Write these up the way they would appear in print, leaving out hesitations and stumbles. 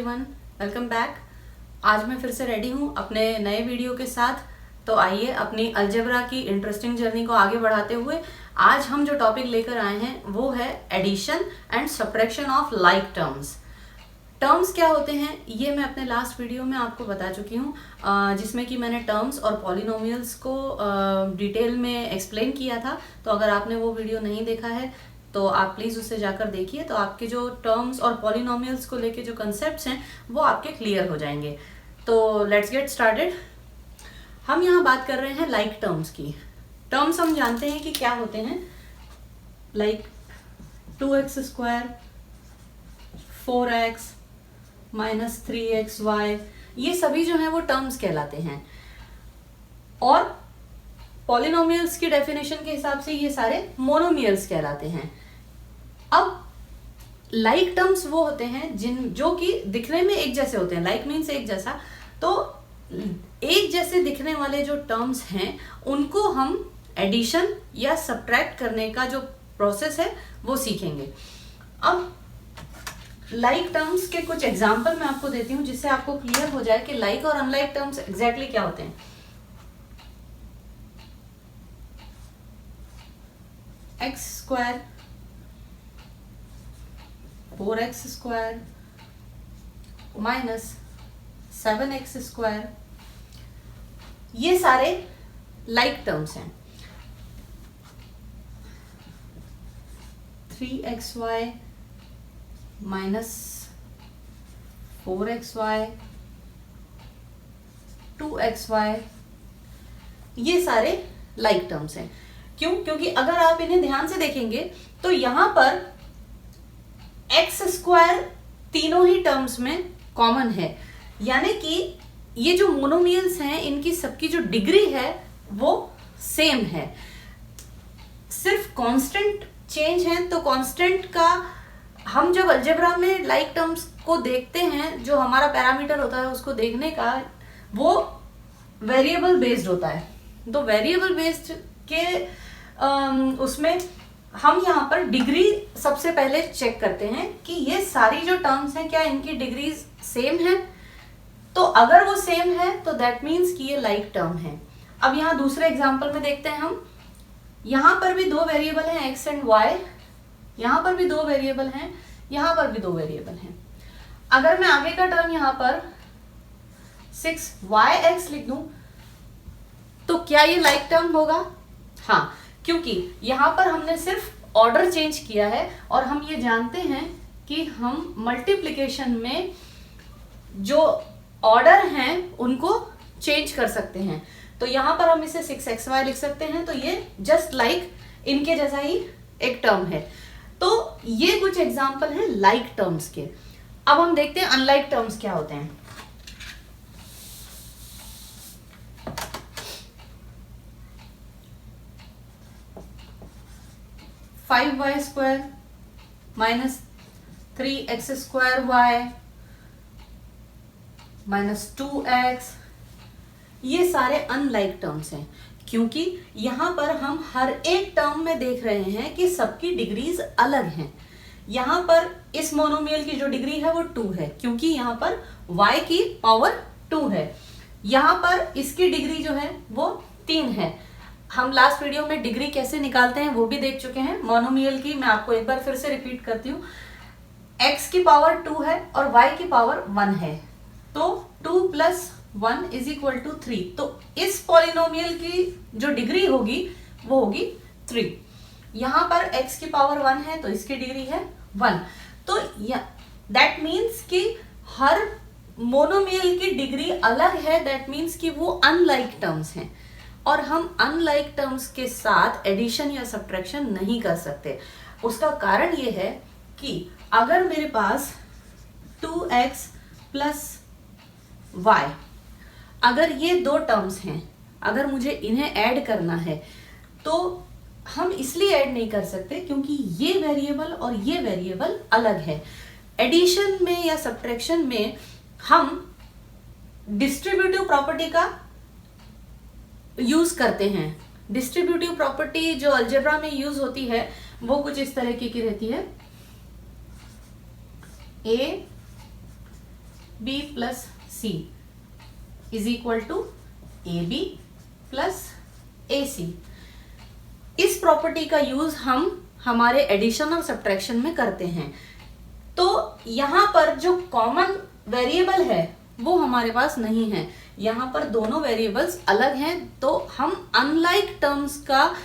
Everyone, welcome back. आज मैं फिर से रेडी हूँ अपने नए वीडियो के साथ। तो आइए अपनी अलजेब्रा की इंटरेस्टिंग जर्नी को आगे बढ़ाते हुए आज हम जो टॉपिक लेकर आए हैं वो है addition and subtraction of like terms. Terms क्या होते हैं ये मैं अपने लास्ट वीडियो में आपको बता चुकी हूँ, जिसमें कि मैंने टर्म्स और पॉलिनोमियल्स को डिटेल में एक्सप्लेन किया था। तो अगर आपने वो वीडियो नहीं देखा है तो आप प्लीज़ उससे जाकर देखिए, तो आपके जो टर्म्स और पॉलिनोमियल्स को लेके जो कंसेप्ट्स हैं वो आपके क्लियर हो जाएंगे। तो लेट्स गेट स्टार्टेड। हम यहाँ बात कर रहे हैं लाइक टर्म्स की। टर्म्स हम जानते हैं कि क्या होते हैं, लाइक 2x² 4x -3xy, ये सभी जो हैं वो टर्म्स कहलाते हैं। और पॉलिनोमियल्स की डेफिनेशन के हिसाब से ये सारे मोनोमियल्स कहलाते हैं। अब लाइक टर्म्स वो होते हैं जो कि दिखने में एक जैसे होते हैं। लाइक मीन्स एक जैसा, तो एक जैसे दिखने वाले जो टर्म्स हैं उनको हम एडिशन या सब्ट्रैक्ट करने का जो प्रोसेस है वो सीखेंगे। अब लाइक टर्म्स के कुछ एग्जाम्पल मैं आपको देती हूँ जिससे आपको क्लियर हो जाए कि लाइक और अनलाइक टर्म्स एग्जैक्टली क्या होते हैं। x² 4x² -7x², ये सारे लाइक टर्म्स हैं। 3xy -4xy 2xy, ये सारे लाइक टर्म्स हैं। क्यों? क्योंकि अगर आप इन्हें ध्यान से देखेंगे तो यहां पर x² तीनों ही टर्म्स में कॉमन है, यानी कि ये जो मोनोमियल्स हैं इनकी सबकी जो डिग्री है वो सेम है। सिर्फ कांस्टेंट चेंज है। तो कांस्टेंट का हम जब अलजेब्रा में लाइक टर्म्स को देखते हैं, जो हमारा पैरामीटर होता है उसको देखने का, वो वेरिएबल बेस्ड होता है। तो वेरिएबल बेस्ड के उसमें हम यहाँ पर डिग्री सबसे पहले चेक करते हैं कि ये सारी जो टर्म्स हैं क्या इनकी डिग्रीज सेम है। तो अगर वो सेम है तो दैट मीन्स कि ये लाइक टर्म है। अब यहाँ दूसरे एग्जांपल में देखते हैं हम। यहाँ पर भी दो वेरिएबल हैं x एंड y, यहाँ पर भी दो वेरिएबल हैं, यहाँ पर भी दो वेरिएबल हैं। अगर मैं आगे का टर्म यहाँ पर 6yx लिख दूं तो क्या ये लाइक टर्म होगा? हाँ, क्योंकि यहाँ पर हमने सिर्फ ऑर्डर चेंज किया है और हम ये जानते हैं कि हम मल्टीप्लिकेशन में जो ऑर्डर हैं उनको चेंज कर सकते हैं। तो यहाँ पर हम इसे 6xy लिख सकते हैं, तो ये जस्ट लाइक इनके जैसा ही एक टर्म है। तो ये कुछ एग्जाम्पल हैं लाइक टर्म्स के। अब हम देखते हैं अनलाइक टर्म्स क्या होते हैं। (5y² -3x² y -2x, ये सारे अनलाइक टर्म्स हैं, क्योंकि यहां पर हम हर एक टर्म में देख रहे हैं कि सबकी डिग्रीज अलग हैं। यहां पर इस मोनोमियल की जो डिग्री है वो 2 है, क्योंकि यहां पर y की पावर 2 है। यहां पर इसकी डिग्री जो है वो 3 है। हम लास्ट वीडियो में डिग्री कैसे निकालते हैं वो भी देख चुके हैं मोनोमियल की। मैं आपको एक बार फिर से रिपीट करती हूँ। x की पावर 2 है और y की पावर 1 है, तो 2 + 1 = 3। तो इस पॉलिनोमियल की जो डिग्री होगी वो होगी 3। यहां पर x की पावर 1 है तो इसकी डिग्री है 1। तो दैट मीन्स कि हर मोनोमियल की डिग्री अलग है। दैट मीन्स कि वो अनलाइक टर्म्स हैं और हम अनलाइक टर्म्स के साथ एडिशन या सब्ट्रैक्शन नहीं कर सकते। उसका कारण ये है कि अगर मेरे पास 2x + y, अगर ये दो टर्म्स हैं, अगर मुझे इन्हें ऐड करना है तो हम इसलिए ऐड नहीं कर सकते क्योंकि ये वेरिएबल और ये वेरिएबल अलग है। एडिशन में या सब्ट्रैक्शन में हम डिस्ट्रीब्यूटिव प्रॉपर्टी का यूज करते हैं। डिस्ट्रीब्यूटिव प्रॉपर्टी जो अलजेब्रा में यूज होती है वो कुछ इस तरीके की रहती है। a B plus C is equal to A B plus A C. इस प्रॉपर्टी का यूज हम हमारे एडिशन और सब्ट्रैक्शन में करते हैं। तो यहां पर जो कॉमन वेरिएबल है वो हमारे पास नहीं है, यहां पर दोनों वेरिएबल्स अलग हैं, तो हम अनलाइक टर्म्स का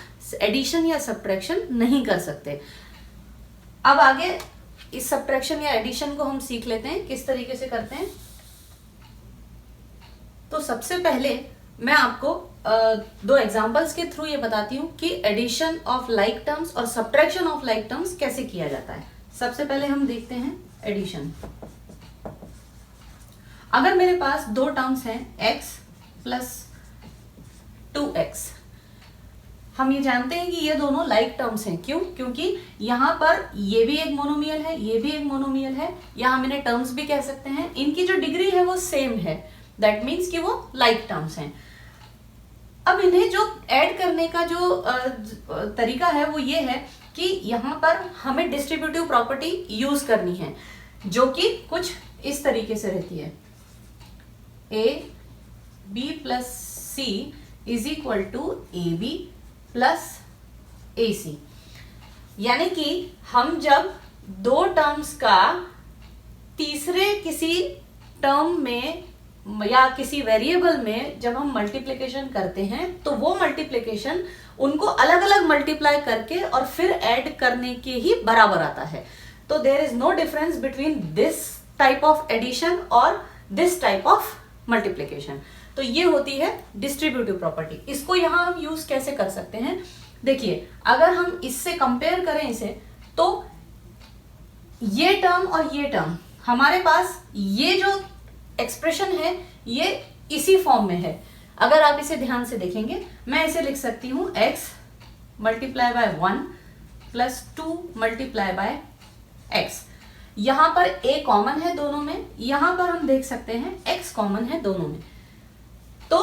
एडिशन या सब्ट्रैक्शन नहीं कर सकते। अब आगे इस सब्ट्रैक्शन या एडिशन को हम सीख लेते हैं किस तरीके से करते हैं। तो सबसे पहले मैं आपको दो एग्जांपल्स के थ्रू ये बताती हूँ कि एडिशन ऑफ लाइक टर्म्स और सब्ट्रैक्शन ऑफ लाइक टर्म्स कैसे किया जाता है। सबसे पहले हम देखते हैं एडिशन। अगर मेरे पास दो टर्म्स हैं x प्लस 2x, हम ये जानते हैं कि ये दोनों लाइक टर्म्स हैं। क्यों? क्योंकि यहां पर ये भी एक मोनोमियल है, ये भी एक मोनोमियल है, या हम इन्हें टर्म्स भी कह सकते हैं। इनकी जो डिग्री है वो सेम है, दैट मीन्स कि वो लाइक टर्म्स हैं। अब इन्हें जो ऐड करने का जो तरीका है वो ये है कि यहां पर हमें डिस्ट्रीब्यूटिव प्रॉपर्टी यूज करनी है, जो कि कुछ इस तरीके से रहती है, A B plus C is equal to A B plus A C. यानी कि हम जब दो टर्म्स का तीसरे किसी टर्म में या किसी वेरिएबल में जब हम मल्टीप्लिकेशन करते हैं तो वो मल्टीप्लिकेशन उनको अलग अलग मल्टीप्लाई करके और फिर ऐड करने के ही बराबर आता है। तो there is no difference between this type of addition और दिस टाइप ऑफ मल्टीप्लिकेशन। तो ये होती है डिस्ट्रीब्यूटिव प्रॉपर्टी। इसको यहां हम यूज कैसे कर सकते हैं, देखिए अगर हम इससे कंपेयर करें इसे, तो ये टर्म और ये टर्म हमारे पास, ये जो एक्सप्रेशन है ये इसी फॉर्म में है। अगर आप इसे ध्यान से देखेंगे, मैं इसे लिख सकती हूं x multiply by 1 plus 2 multiply by x। यहां पर a कॉमन है दोनों में, यहां पर हम देख सकते हैं x कॉमन है दोनों में। तो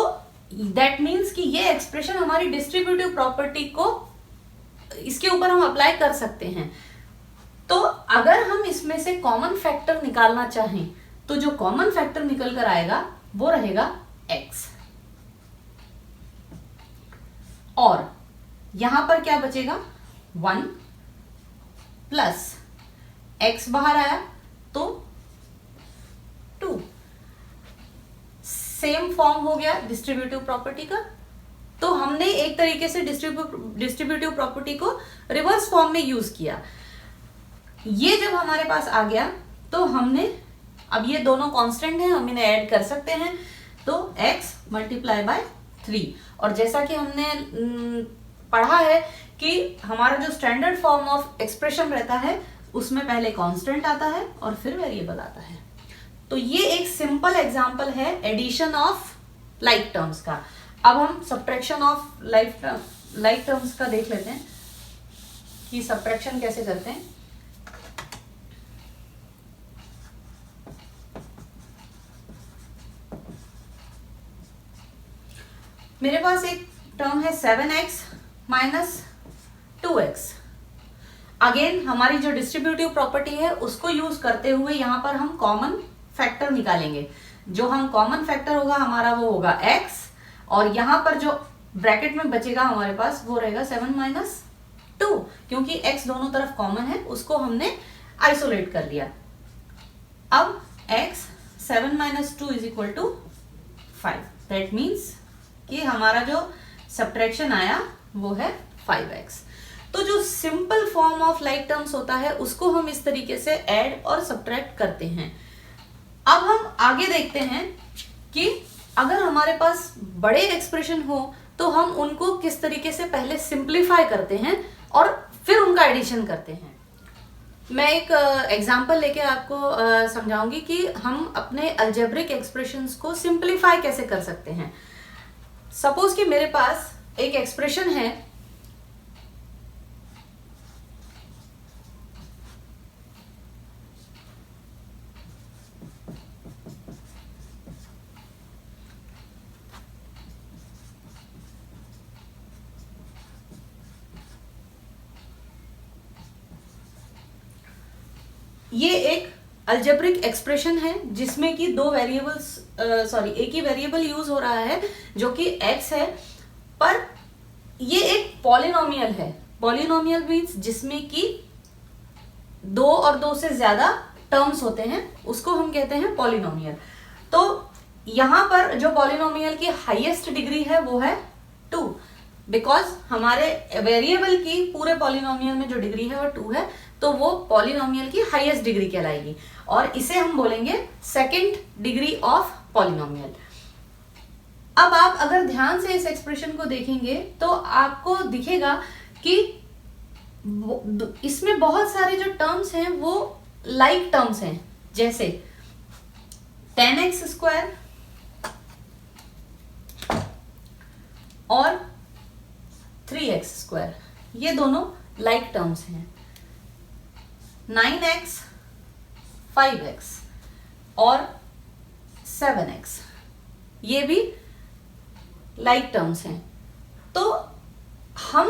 दैट मीन्स कि ये एक्सप्रेशन हमारी डिस्ट्रीब्यूटिव प्रॉपर्टी को इसके ऊपर हम अप्लाई कर सकते हैं। तो अगर हम इसमें से कॉमन फैक्टर निकालना चाहें तो जो कॉमन फैक्टर निकल कर आएगा वो रहेगा x, और यहां पर क्या बचेगा 1 प्लस x बाहर आया तो 2। सेम फॉर्म हो गया डिस्ट्रीब्यूटिव प्रॉपर्टी का। तो हमने एक तरीके से डिस्ट्रीब्यूटिव प्रॉपर्टी को रिवर्स फॉर्म में यूज किया। ये जब हमारे पास आ गया तो हमने, अब ये दोनों कांस्टेंट हैं, हम इन्हें ऐड कर सकते हैं। तो x मल्टीप्लाई बाय 3, और जैसा कि हमने पढ़ा है कि हमारा जो स्टैंडर्ड फॉर्म ऑफ एक्सप्रेशन रहता है उसमें पहले कांस्टेंट आता है और फिर वेरिएबल आता है। तो ये एक सिंपल एग्जांपल है एडिशन ऑफ लाइक टर्म्स का। अब हम सब्ट्रैक्शन ऑफ लाइक टर्म्स का देख लेते हैं कि सब्ट्रैक्शन कैसे करते हैं। मेरे पास एक टर्म है 7x माइनस 2x। अगेन हमारी जो डिस्ट्रीब्यूटिव प्रॉपर्टी है उसको यूज करते हुए यहां पर हम कॉमन फैक्टर निकालेंगे। जो हम कॉमन फैक्टर होगा हमारा वो होगा x, और यहां पर जो ब्रैकेट में बचेगा हमारे पास वो रहेगा 7 माइनस 2, क्योंकि x दोनों तरफ कॉमन है, उसको हमने आइसोलेट कर लिया। अब x 7 minus 2 is equal to 5। That means कि हमारा जो सब्ट्रैक्शन आया वो है 5x। तो जो simple form of like terms होता है उसको हम इस तरीके से ऐड और सब्ट्रैक्ट करते हैं। अब हम आगे देखते हैं कि अगर हमारे पास बड़े एक्सप्रेशन हो तो हम उनको किस तरीके से पहले सिंप्लीफाई करते हैं और फिर उनका एडिशन करते हैं। मैं एक एग्जांपल लेके आपको समझाऊंगी कि हम अपने अलजेब्रिक एक्सप्रेशंस को सिंप्लीफाई कैसे कर सकते हैं। सपोज कि मेरे पास एक एक्सप्रेशन है ये एक अल्जेब्रिक एक्सप्रेशन है जिसमें कि दो वेरिएबल्स एक ही वेरिएबल यूज हो रहा है जो कि x है, पर ये एक पॉलिनोमियल है। पॉलिनोमियल मीन्स जिसमें कि दो और दो से ज्यादा टर्म्स होते हैं, उसको हम कहते हैं पॉलिनोमियल। तो यहां पर जो पॉलिनोमियल की हाईएस्ट डिग्री है वो है 2, बिकॉज हमारे वेरिएबल की पूरे पॉलिनोमियल में जो डिग्री है वो 2 है, तो वो पॉलिनोमियल की हाईएस्ट डिग्री कहलाएगी और इसे हम बोलेंगे सेकंड डिग्री ऑफ पॉलिनोमियल। अब आप अगर ध्यान से इस एक्सप्रेशन को देखेंगे तो आपको दिखेगा कि इसमें बहुत सारे जो टर्म्स हैं वो लाइक टर्म्स हैं, जैसे 10x² और 3x², ये दोनों लाइक टर्म्स हैं। 9x, 5x और 7x, ये भी लाइक टर्म्स हैं। तो हम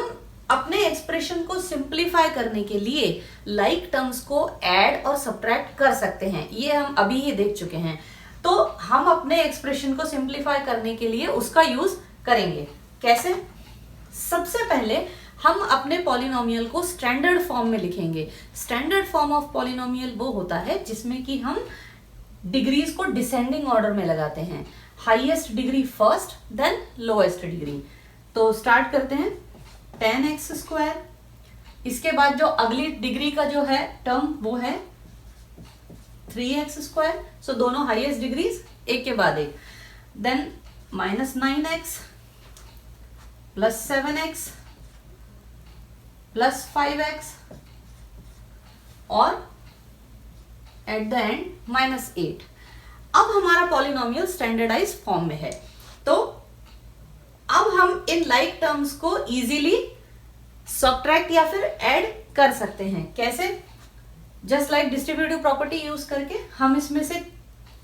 अपने एक्सप्रेशन को सिंप्लीफाई करने के लिए लाइक टर्म्स को ऐड और सब्ट्रैक्ट कर सकते हैं, ये हम अभी ही देख चुके हैं। तो हम अपने एक्सप्रेशन को सिंप्लीफाई करने के लिए उसका यूज करेंगे। कैसे? सबसे पहले हम अपने पॉलिनोमियल को स्टैंडर्ड फॉर्म में लिखेंगे। स्टैंडर्ड फॉर्म ऑफ पॉलिनोमियल वो होता है जिसमें कि हम डिग्रीज को डिसेंडिंग ऑर्डर में लगाते हैं, highest degree first then lowest degree. तो स्टार्ट करते हैं 10x², इसके बाद जो अगली डिग्री का जो है टर्म वो है 3x², सो दोनों हाईएस्ट डिग्रीज एक के बाद एक। Then -9x plus 7x plus 5x और एट द एंड -8। अब हमारा पॉलिनोमियल स्टैंडर्डाइज फॉर्म में है, तो अब हम इन लाइक टर्म्स को इजीली सब्ट्रैक्ट या फिर ऐड कर सकते हैं। कैसे? Just like distributive property use करके हम इसमें से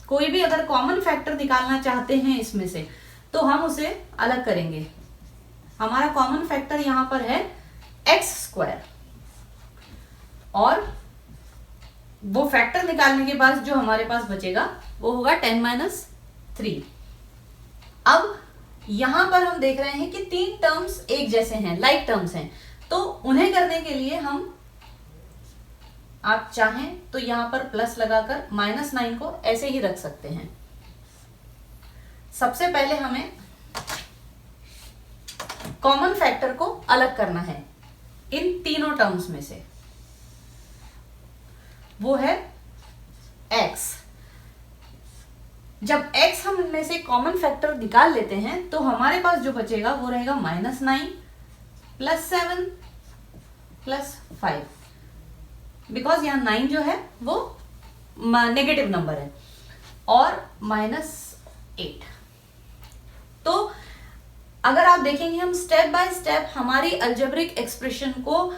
कोई भी अगर कॉमन फैक्टर निकालना चाहते हैं इसमें से, तो हम उसे अलग करेंगे। हमारा कॉमन फैक्टर यहां पर है x² और वो फैक्टर निकालने के बाद जो हमारे पास बचेगा वो होगा 10-3। अब यहां पर हम देख रहे हैं कि 3 टर्म्स एक जैसे हैं, लाइक टर्म्स हैं, तो उन्हें करने के लिए हम, आप चाहें तो यहां पर प्लस लगाकर -9 को ऐसे ही रख सकते हैं। सबसे पहले हमें कॉमन फैक्टर को अलग करना है इन तीनों टर्म्स में से, वो है x। जब x हम इनमें से कॉमन फैक्टर निकाल लेते हैं तो हमारे पास जो बचेगा वो रहेगा -9 प्लस 7 प्लस 5, बिकॉज यहां 9 जो है वो नेगेटिव नंबर है, और -8। तो अगर आप देखेंगे हम स्टेप बाय स्टेप हमारी अलजेब्रिक एक्सप्रेशन को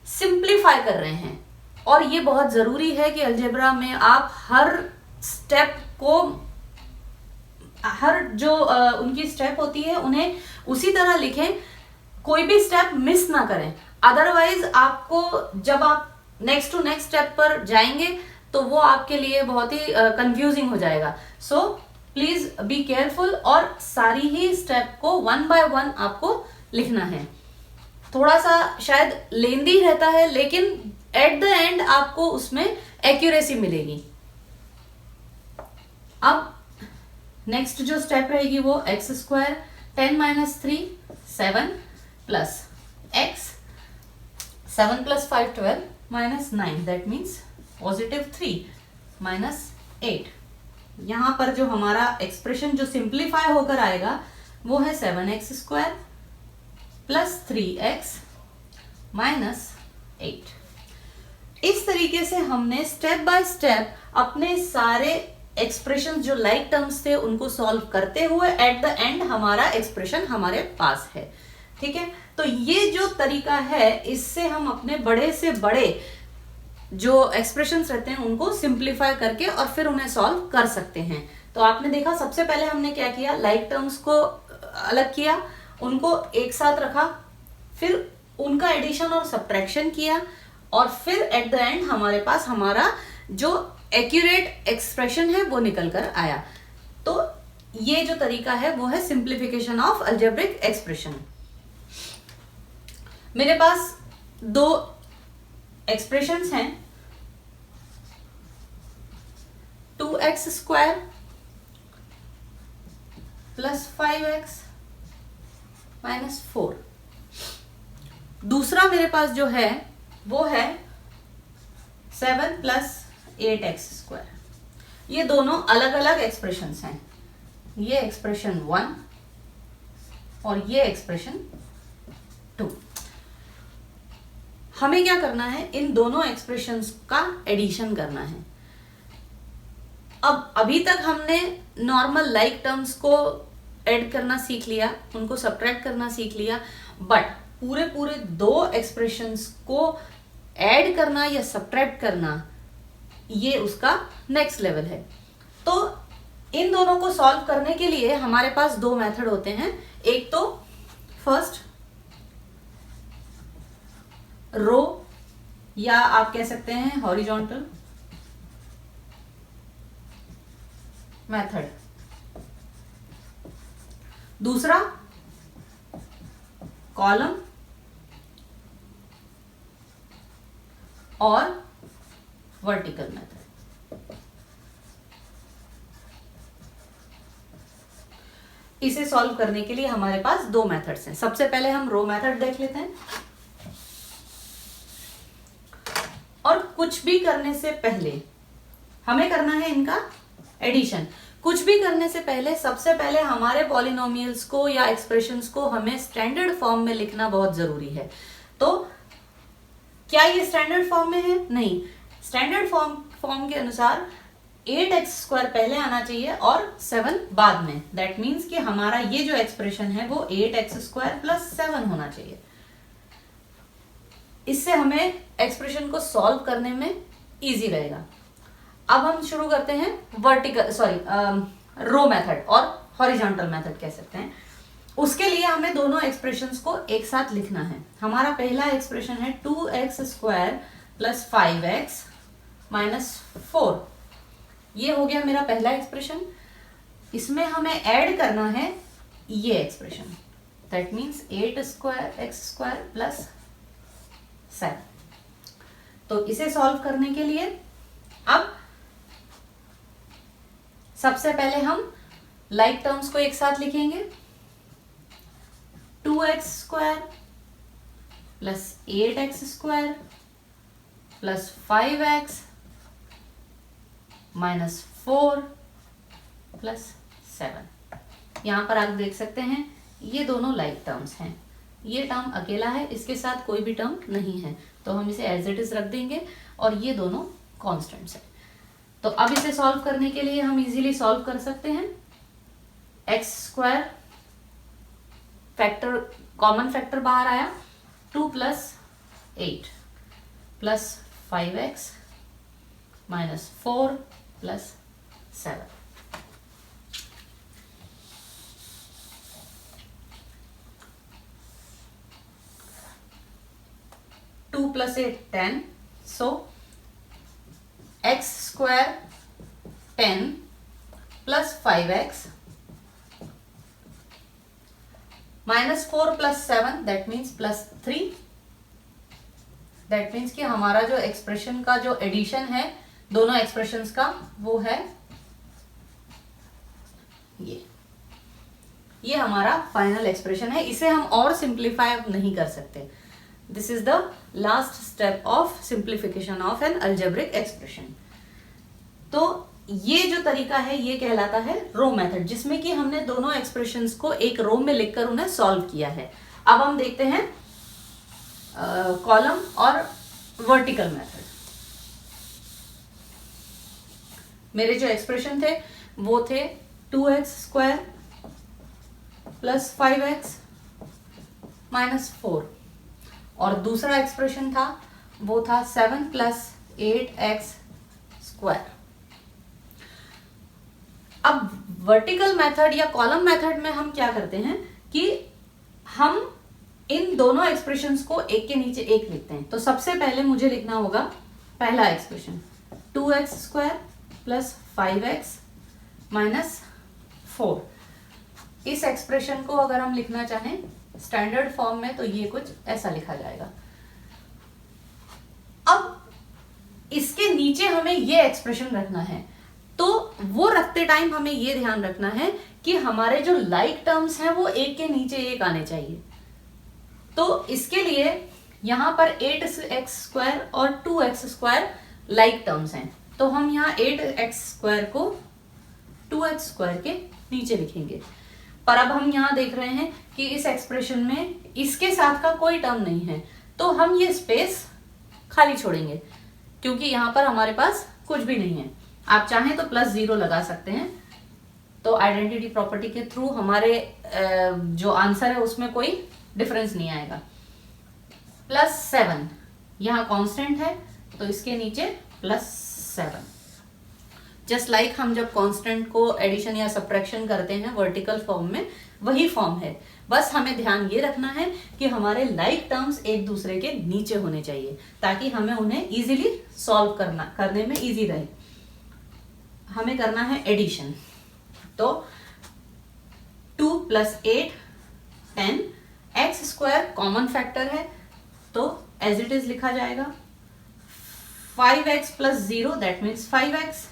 सिंप्लीफाई कर रहे हैं, और ये बहुत जरूरी है कि अलजेब्रा में आप हर स्टेप को, हर जो उनकी स्टेप होती है उन्हें उसी तरह लिखें, कोई भी स्टेप मिस ना करें। अदरवाइज आपको जब आप नेक्स्ट टू नेक्स्ट स्टेप पर जाएंगे तो वो आपके लिए बहुत ही कंफ्यूजिंग हो जाएगा। सो प्लीज बी केयरफुल और सारी ही स्टेप को 1 by 1 आपको लिखना है। थोड़ा सा शायद लेंदी रहता है, लेकिन एट द एंड आपको उसमें एक्यूरेसी मिलेगी। अब नेक्स्ट जो स्टेप रहेगी वो x², 10-3 7 plus x, 7 plus 5 12 -9, that means +3 -8। यहां पर जो हमारा एक्सप्रेशन जो सिंप्लीफाई होकर आएगा वो है 7x² प्लस 3x -8। इस तरीके से हमने स्टेप बाय स्टेप अपने सारे एक्सप्रेशन जो लाइक टर्म्स थे उनको सॉल्व करते हुए एट द एंड हमारा एक्सप्रेशन हमारे पास है। ठीक है, तो ये जो तरीका है इससे हम अपने बड़े से बड़े जो एक्सप्रेशंस रहते हैं उनको सिंप्लीफाई करके और फिर उन्हें सॉल्व कर सकते हैं। तो आपने देखा सबसे पहले हमने क्या किया, लाइक टर्म्स को अलग किया, उनको एक साथ रखा, फिर उनका एडिशन और सब्ट्रैक्शन किया, और फिर एट द एंड हमारे पास हमारा जो एक्यूरेट एक्सप्रेशन है वो निकल कर आया। तो ये जो तरीका है वो है सिंप्लीफिकेशन ऑफ अलजेब्रिक एक्सप्रेशन। मेरे पास दो एक्सप्रेशंस हैं, 2x² प्लस 5x माइनस 4। दूसरा मेरे पास जो है वो है 7 प्लस 8x²। ये दोनों अलग अलग एक्सप्रेशंस हैं, ये एक्सप्रेशन 1 और ये एक्सप्रेशन 2। हमें क्या करना है, इन दोनों एक्सप्रेशंस का एडिशन करना है। अब अभी तक हमने नॉर्मल लाइक टर्म्स को ऐड करना सीख लिया, उनको सब्ट्रैक्ट करना सीख लिया, बट पूरे दो एक्सप्रेशंस को ऐड करना या सब्ट्रैक्ट करना ये उसका नेक्स्ट लेवल है। तो इन दोनों को सॉल्व करने के लिए हमारे पास दो मेथड होते हैं। एक तो फर्स्ट रो या आप कह सकते हैं हॉरिजॉन्टल मेथड, दूसरा कॉलम और वर्टिकल मेथड। इसे सॉल्व करने के लिए हमारे पास दो मेथड्स हैं। सबसे पहले हम रो मेथड देख लेते हैं। और कुछ भी करने से पहले हमें करना है इनका एडिशन। कुछ भी करने से पहले सबसे पहले हमारे पॉलिनोमियल्स को या एक्सप्रेशंस को हमें स्टैंडर्ड फॉर्म में लिखना बहुत जरूरी है। तो क्या ये स्टैंडर्ड फॉर्म में है? नहीं, स्टैंडर्ड फॉर्म के अनुसार 8x² पहले आना चाहिए और 7 बाद में। दैट मीन्स कि हमारा ये जो एक्सप्रेशन है वो 8x² प्लस 7 होना चाहिए। इससे हमें एक्सप्रेशन को सॉल्व करने में इजी रहेगा। अब हम शुरू करते हैं रो मेथड और हॉरिजॉन्टल मेथड कह सकते हैं। उसके लिए हमें दोनों एक्सप्रेशंस को एक साथ लिखना है। हमारा पहला एक्सप्रेशन है 2x² प्लस 5x माइनस 4। ये हो गया मेरा पहला एक्सप्रेशन। इसमें हमें ऐड करना है ये expression, that means 8x² plus 7। तो इसे सॉल्व करने के लिए अब सबसे पहले हम लाइक टर्म्स को एक साथ लिखेंगे। 2x² plus 8x² plus 5x minus 4 plus 7। यहां पर आप देख सकते हैं ये दोनों लाइक टर्म्स हैं। ये टर्म अकेला है, इसके साथ कोई भी टर्म नहीं है, तो हम इसे एज इट इज रख देंगे और ये दोनों कॉन्स्टेंट्स हैं। तो अब इसे सॉल्व करने के लिए हम इजीली सॉल्व कर सकते हैं। x² फैक्टर, कॉमन फैक्टर बाहर आया, 2 plus 8 plus 5x minus 4 plus 7। Two plus 8 10, so x² 10 plus 5x minus 4 plus 7, that means plus 3। That means कि हमारा जो एक्सप्रेशन का जो एडिशन है दोनों एक्सप्रेशंस का वो है ये हमारा फाइनल एक्सप्रेशन है। इसे हम और सिंप्लीफाई नहीं कर सकते। This is the last step of simplification of N algebraic expression. तो ये जो तरीका है ये कहलाता है रो मेथड, जिसमें कि हमने दोनों एक्सप्रेशंस को एक रो में लिखकर उन्हें सॉल्व किया है। अब हम देखते हैं कॉलम और वर्टिकल मेथड। मेरे जो एक्सप्रेशन थे वो थे 2x² प्लस 5x माइनस 4 और दूसरा एक्सप्रेशन था वो था 7 प्लस 8x²। अब वर्टिकल मेथड या कॉलम मेथड में हम क्या करते हैं कि हम इन दोनों एक्सप्रेशंस को एक के नीचे एक लिखते हैं। तो सबसे पहले मुझे लिखना होगा पहला expression 2x² plus 5x minus 4। इस एक्सप्रेशन को अगर हम लिखना चाहें स्टैंडर्ड फॉर्म में तो ये कुछ ऐसा लिखा जाएगा। अब इसके नीचे हमें ये एक्सप्रेशन रखना है, तो वो रखते टाइम हमें ये ध्यान रखना है कि हमारे जो लाइक टर्म्स हैं वो एक के नीचे एक आने चाहिए। तो इसके लिए यहां पर 8x² और 2x² लाइक टर्म्स हैं, तो हम यहाँ 8x² को 2x² के नीचे लिखेंगे। पर अब हम यहाँ देख रहे हैं कि इस एक्सप्रेशन में इसके साथ का कोई टर्म नहीं है, तो हम ये स्पेस खाली छोड़ेंगे क्योंकि यहाँ पर हमारे पास कुछ भी नहीं है। आप चाहें तो +0 लगा सकते हैं, तो आइडेंटिटी प्रॉपर्टी के थ्रू हमारे जो आंसर है उसमें कोई डिफरेंस नहीं आएगा। +7 यहाँ कांस्टेंट है तो इसके नीचे +7। जस्ट लाइक हम जब कांस्टेंट को एडिशन या सब्ट्रैक्शन करते हैं वर्टिकल फॉर्म में, वही फॉर्म है। बस हमें ध्यान ये रखना है कि हमारे लाइक टर्म्स एक दूसरे के नीचे होने चाहिए ताकि हमें उन्हें इजीली सॉल्व करने में इजी रहे। हमें करना है एडिशन, तो 2 + 8 10, x² कॉमन फैक्टर है तो एज इट इज लिखा जाएगा। 5x + 0 that means 5x,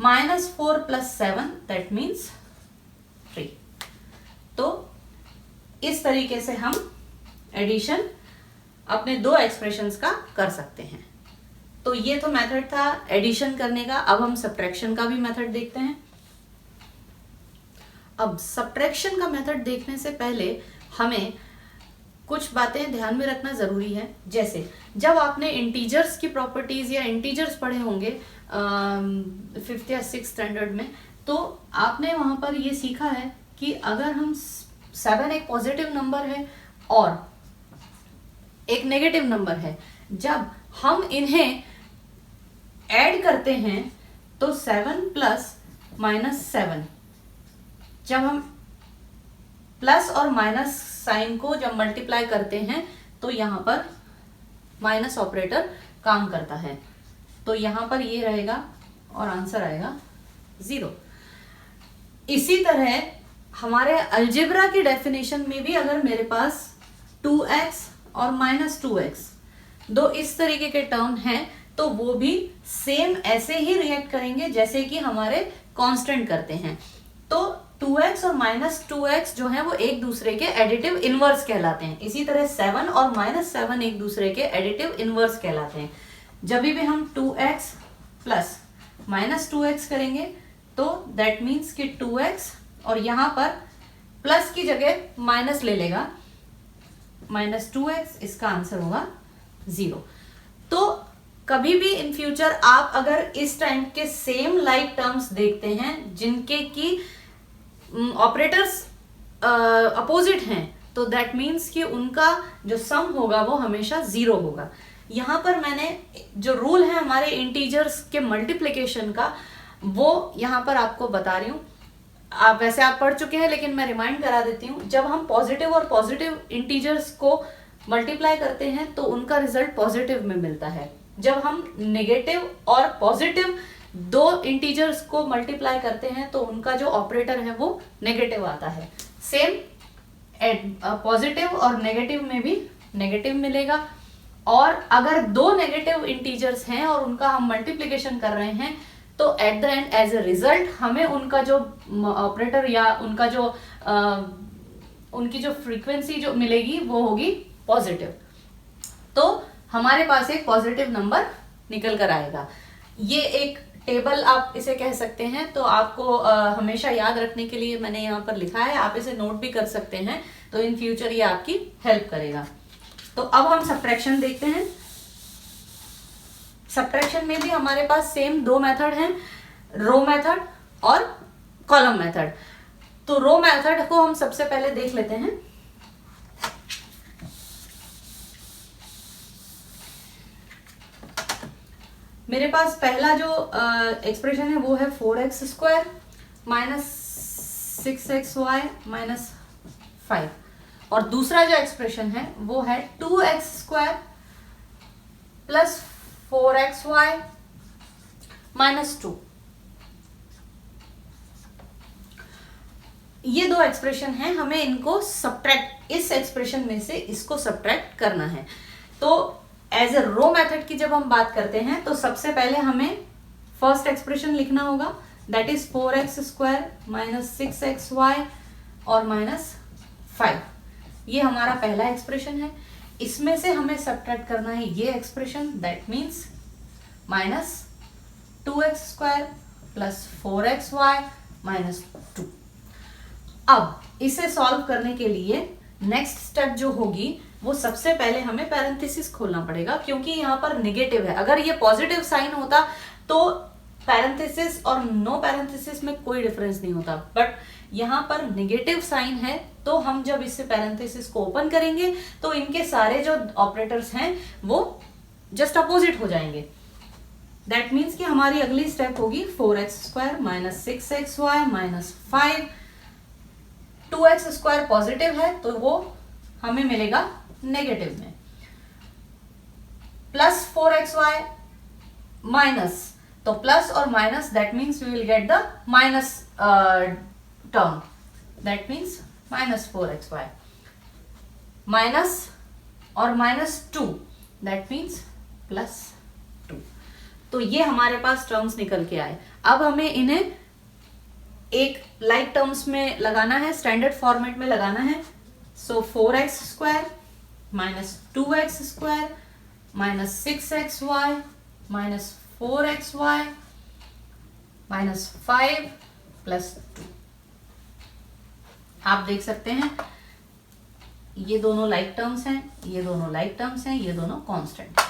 -4 + 7 that means 3। तो इस तरीके से हम एडिशन अपने दो एक्सप्रेशंस का कर सकते हैं। तो ये तो मेथड था एडिशन करने का। अब हम सब्ट्रैक्शन का भी मेथड देखते हैं। अब सब्ट्रैक्शन का मेथड देखने से पहले हमें कुछ बातें ध्यान में रखना जरूरी है। जैसे जब आपने इंटीजर्स की प्रॉपर्टीज या इंटीजर्स पढ़े होंगे 5th या 6th स्टैंडर्ड में, तो आपने वहां पर ये सीखा है कि अगर हम 7 एक पॉजिटिव नंबर है और एक नेगेटिव नंबर है, जब हम इन्हें ऐड करते हैं तो 7 + -7, जब हम प्लस और माइनस साइन को जब मल्टीप्लाई करते हैं तो यहां पर माइनस ऑपरेटर काम करता है, तो यहां पर ये रहेगा और आंसर आएगा 0। इसी तरह हमारे अलजेब्रा की डेफिनेशन में भी अगर मेरे पास 2x और -2x दो इस तरीके के टर्म हैं तो वो भी सेम ऐसे ही रिएक्ट करेंगे जैसे कि हमारे कांस्टेंट करते हैं। तो 2x और -2x जो है वो एक दूसरे के एडिटिव इनवर्स कहलाते हैं। इसी तरह 7 और -7 एक दूसरे के एडिटिव इनवर्स कहलाते हैं। जब भी हम 2x + -2x करेंगे तो दैट मीन्स कि 2x और यहां पर प्लस की जगह माइनस ले लेगा, -2x, इसका आंसर होगा 0। तो कभी भी इन फ्यूचर आप अगर इस टाइम के सेम लाइक टर्म्स देखते हैं जिनके की ऑपरेटर्स अपोजिट हैं, तो दैट मीन्स कि उनका जो सम होगा वो हमेशा 0 होगा। यहां पर मैंने जो रूल है हमारे इंटीजर्स के मल्टीप्लिकेशन का वो यहां पर आपको बता रही हूं। आप वैसे आप पढ़ चुके हैं लेकिन मैं रिमाइंड करा देती हूँ। जब हम पॉजिटिव और पॉजिटिव इंटीजर्स को मल्टीप्लाई करते हैं तो उनका रिजल्ट पॉजिटिव में मिलता है। जब हम नेगेटिव और पॉजिटिव दो इंटीजर्स को मल्टीप्लाई करते हैं तो उनका जो ऑपरेटर है वो नेगेटिव आता है। सेम पॉजिटिव और नेगेटिव में भी नेगेटिव मिलेगा। और अगर दो नेगेटिव इंटीजर्स हैं और उनका हम मल्टीप्लिकेशन कर रहे हैं तो at the end as a result हमें उनका जो ऑपरेटर या उनका जो उनकी जो फ्रीक्वेंसी जो मिलेगी वो होगी पॉजिटिव। तो हमारे पास एक पॉजिटिव नंबर निकल कर आएगा। ये एक टेबल आप इसे कह सकते हैं। तो आपको हमेशा याद रखने के लिए मैंने यहाँ पर लिखा है, आप इसे नोट भी कर सकते हैं, तो इन फ्यूचर ये आपकी हेल्प करेगा। तो अब हम सब्ट्रैक्शन देखते हैं। सब्ट्रैक्शन में भी हमारे पास सेम दो मेथड हैं, रो मेथड और कॉलम मेथड। तो रो मेथड को हम सबसे पहले देख लेते हैं। मेरे पास पहला जो एक्सप्रेशन है वो है 4x² - 6xy - 5, और दूसरा जो एक्सप्रेशन है वो है 2x² + 4xy -2। ये दो एक्सप्रेशन हैं, हमें इनको सब्ट्रैक्ट, इस एक्सप्रेशन में से इसको सब्ट्रैक्ट करना है। तो एज ए रो मेथड की जब हम बात करते हैं तो सबसे पहले हमें फर्स्ट एक्सप्रेशन लिखना होगा, दैट इज 4x² - 6xy और -5। ये हमारा पहला एक्सप्रेशन है। इसमें से हमें सब्ट्रैक्ट करना है ये expression, that means -2x² + 4xy - 2। अब इसे सॉल्व करने के लिए नेक्स्ट स्टेप जो होगी वो सबसे पहले हमें पैरेंथेसिस खोलना पड़ेगा, क्योंकि यहाँ पर नेगेटिव है। अगर ये पॉजिटिव साइन होता तो पैरेंथेसिस और नो पैरेंथेसिस में कोई डिफरेंस नहीं होता, बट यहाँ पर नेगेटिव साइन है, तो हम जब इससे पैरेंथेसिस को ओपन करेंगे तो इनके सारे जो ऑपरेटर्स हैं वो जस्ट अपोजिट हो जाएंगे। दैट मीन्स कि हमारी अगली स्टेप होगी 4x² - 6xy - 5। 2x² पॉजिटिव है तो वो हमें मिलेगा नेगेटिव में, +4xy माइनस, तो प्लस और minus, that means we will get the minus term, that means -4xy minus और -2, दैट मीन्स +2। तो ये हमारे पास टर्म्स निकल के आए। अब हमें इन्हें एक लाइक टर्म्स में लगाना है, स्टैंडर्ड फॉर्मेट में लगाना है। सो 4x² - 2x² - 6xy - 4xy - 5 + 2। आप देख सकते हैं ये दोनों लाइक टर्म्स हैं, ये दोनों लाइक टर्म्स हैं, ये दोनों कांस्टेंट।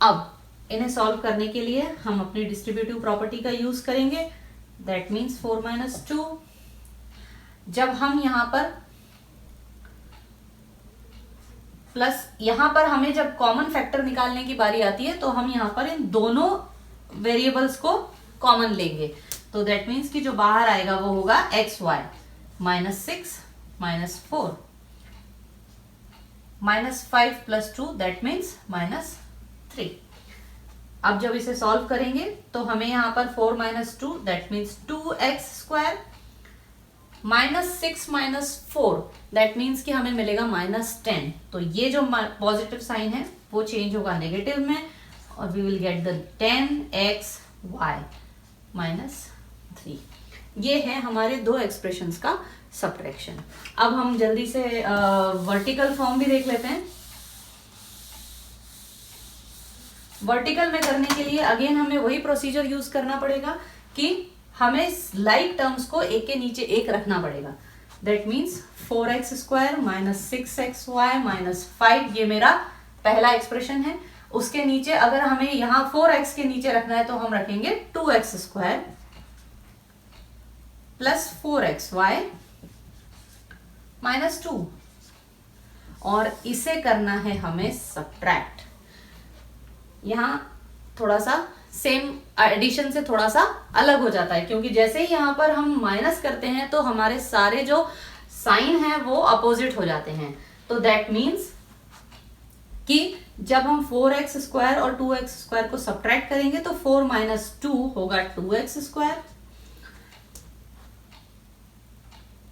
अब इन्हें सॉल्व करने के लिए हम अपनी डिस्ट्रीब्यूटिव प्रॉपर्टी का यूज करेंगे, दैट मीन्स 4 - 2। जब हम यहां पर प्लस, यहां पर हमें जब कॉमन फैक्टर निकालने की बारी आती है तो हम यहां पर इन दोनों वेरिएबल्स को कॉमन लेंगे, तो दैट मीन्स कि जो बाहर आएगा वो होगा xy -6 - 4 -5 + 2, दैट मीन्स -3। अब जब इसे सॉल्व करेंगे तो हमें यहां पर 4 - 2, that means 2x² -6 - 4, that means कि हमें मिलेगा -10। तो ये जो पॉजिटिव साइन है वो चेंज होगा नेगेटिव में और we will get the 10xy -3। ये है हमारे दो एक्सप्रेशंस का सब्ट्रैक्शन। अब हम जल्दी से वर्टिकल फॉर्म भी देख लेते हैं। वर्टिकल में करने के लिए अगेन हमें वही प्रोसीजर यूज करना पड़ेगा कि हमें लाइक टर्म्स को एक के नीचे एक रखना पड़ेगा, दैट मीन्स 4x² - 6xy - 5, ये मेरा पहला एक्सप्रेशन है। उसके नीचे अगर हमें यहां 4x के नीचे रखना है तो हम रखेंगे 2x² + 4xy - 2, और इसे करना है हमें सब्ट्रैक्ट। यहां थोड़ा सा सेम एडिशन से थोड़ा सा अलग हो जाता है, क्योंकि जैसे ही यहां पर हम माइनस करते हैं तो हमारे सारे जो साइन हैं वो अपोजिट हो जाते हैं। तो दैट मीन्स कि जब हम 4x² और 2x² को सब्ट्रैक्ट करेंगे तो 4 - 2 होगा 2x²।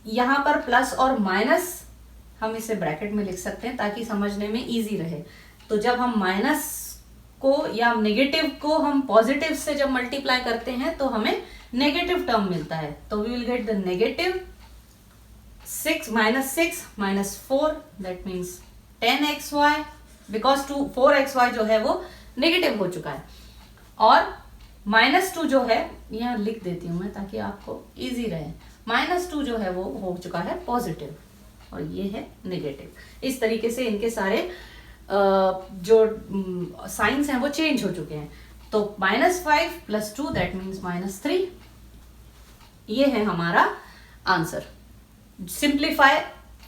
यहां पर प्लस और माइनस हम इसे ब्रैकेट में लिख सकते हैं ताकि समझने में इजी रहे। तो जब हम माइनस को या नेगेटिव को हम पॉजिटिव से जब मल्टीप्लाई करते हैं तो हमें नेगेटिव टर्म मिलता है, तो we will get the negative 6 - 4, that means 10xy, because 4xy जो है वो नेगेटिव हो चुका है, और -2 जो है यहां लिख देती हूं मैं ताकि आपको इजी रहे। -2 जो है वो हो चुका है पॉजिटिव और ये है नेगेटिव। इस तरीके से इनके सारे जो साइंस हैं वो चेंज हो चुके हैं। तो -5 + 2, दैट मीन्स -3, ये है हमारा आंसर। सिंप्लीफाई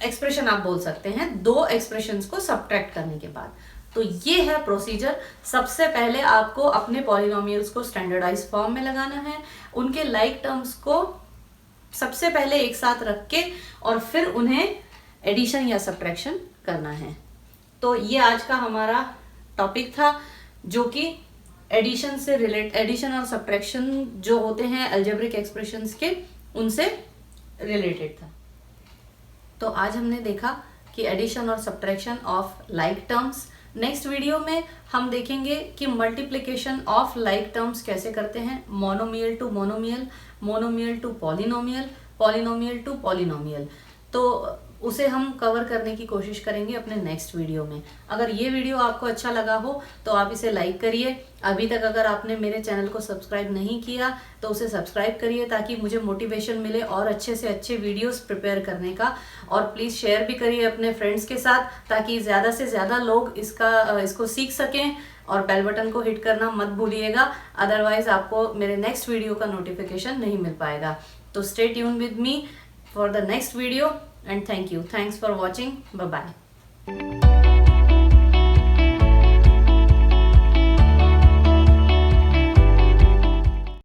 एक्सप्रेशन आप बोल सकते हैं दो एक्सप्रेशंस को सब्ट्रैक्ट करने के बाद। तो ये है प्रोसीजर। सबसे पहले आपको अपने पॉलिनोमियल्स को स्टैंडर्डाइज फॉर्म में लगाना है, उनके लाइक टर्म्स को सबसे पहले एक साथ रख के और फिर उन्हें एडिशन या सब्ट्रैक्शन करना है। तो ये आज का हमारा टॉपिक था जो कि एडिशन से एडिशन और सब्ट्रैक्शन जो होते हैं अलजेब्रिक एक्सप्रेशंस के, उनसे रिलेटेड था। तो आज हमने देखा कि एडिशन और subtraction of like terms. Next video में हम देखेंगे कि मल्टीप्लिकेशन ऑफ लाइक टर्म्स कैसे करते हैं, monomial to monomial, monomial to polynomial, polynomial to polynomial. तो उसे हम कवर करने की कोशिश करेंगे अपने नेक्स्ट वीडियो में। अगर ये वीडियो आपको अच्छा लगा हो तो आप इसे लाइक करिए। अभी तक अगर आपने मेरे चैनल को सब्सक्राइब नहीं किया तो उसे सब्सक्राइब करिए, ताकि मुझे मोटिवेशन मिले और अच्छे से अच्छे वीडियोस प्रिपेयर करने का। और प्लीज़ शेयर भी करिए अपने फ्रेंड्स के साथ, ताकि ज़्यादा से ज़्यादा लोग इसको सीख सकें। और बेल बटन को हिट करना मत भूलिएगा, अदरवाइज आपको मेरे नेक्स्ट वीडियो का नोटिफिकेशन नहीं मिल पाएगा। तो stay tune with me for the next video and thank you. Thanks for watching. Bye bye.